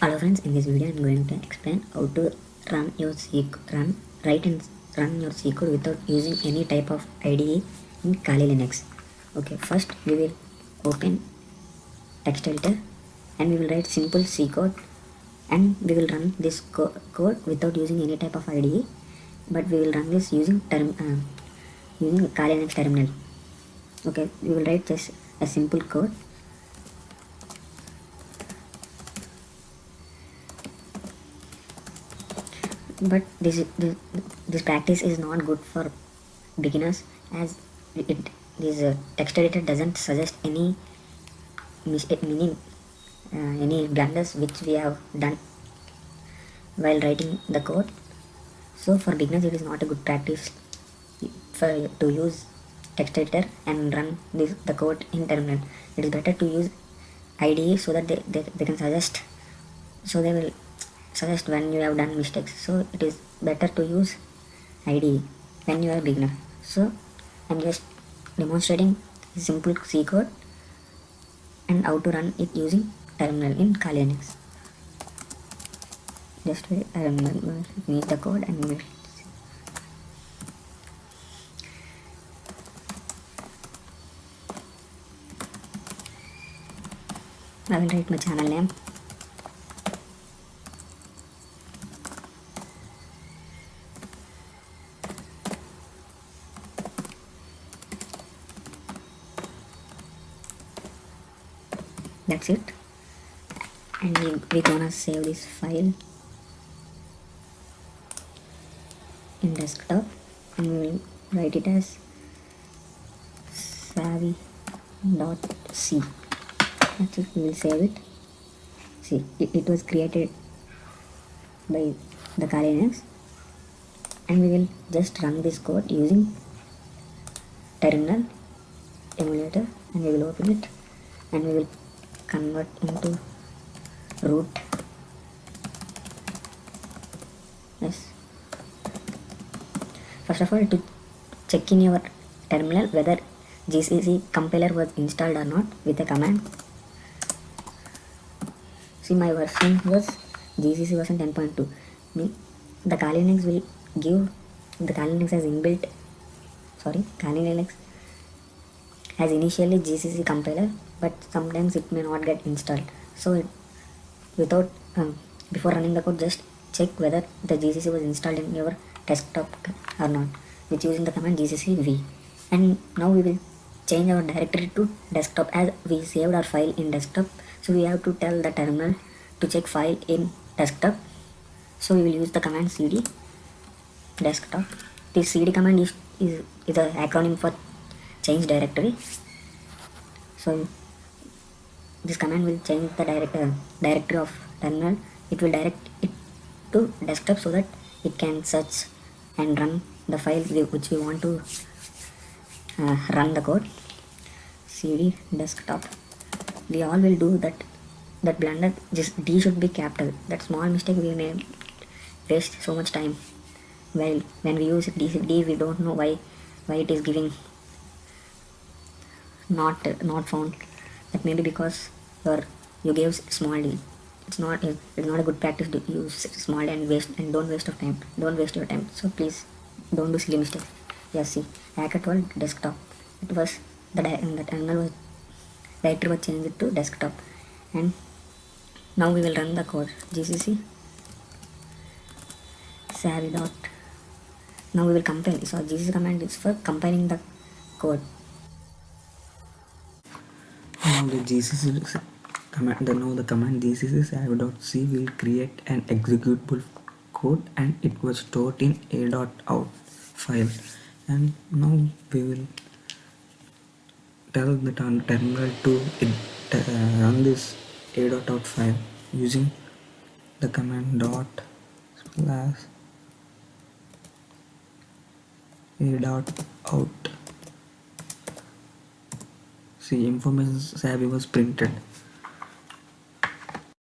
Hello friends, in this video I am going to explain how to write and run your C code without using any type of IDE in Kali Linux. Okay, first we will open text editor and we will write simple C code and we will run this code without using any type of IDE, but we will run this using using Kali Linux terminal. Okay, we will write just a simple code. But this practice is not good for beginners, as this text editor doesn't suggest any any blunders which we have done while writing the code. So for beginners it is not a good practice to use text editor and run the code in terminal. It is better to use IDE so that they can suggest, so they will suggest when you have done mistakes. So it is better to use IDE when you are a beginner. So I'm just demonstrating simple C code and how to run it using terminal in Kali Linux. Just wait, I will finish the code and we'll see. I will write my channel name. That's it, and we're gonna save this file in desktop and we will write it as savvy.c. That's it, we will save it. See, it was created by the Kali Linux, and we will just run this code using terminal emulator, and we will open it and we will convert into root. Yes, first of all, to check in your terminal whether GCC compiler was installed or not with a command. See, my version was GCC version 10.2. The Kali Linux will give, the Kali Linux has inbuilt, Kali Linux has initially GCC compiler, but sometimes it may not get installed. So without before running the code, just check whether the GCC was installed in your desktop or not with using the command gcc v. And now we will change our directory to desktop, as we saved our file in desktop. So we have to tell the terminal to check file in desktop. So we will use the command cd desktop. This cd command is the acronym for change directory. So this command will change the directory of terminal. It will direct it to desktop so that it can search and run the file which we want to run the code. cd desktop. We all will do that blunder. Just D should be capital. That small mistake we may waste so much time. While when we use D we don't know why it is giving not found. That may be because you gave small d. It's not a good practice to use small d and don't waste your time. So please don't do silly mistakes. Yes, see, hacker desktop. It was the terminal was directory was changed to desktop, and now we will run the code gcc savvy dot. Now we will compile. So gcc command is for compiling the code. Now the gcc command, now the command gcc savvy.c will create an executable code, and it was stored in a.out file. And now we will tell the terminal to run this a.out file using the command dot slash a.out. See, information savvy was printed.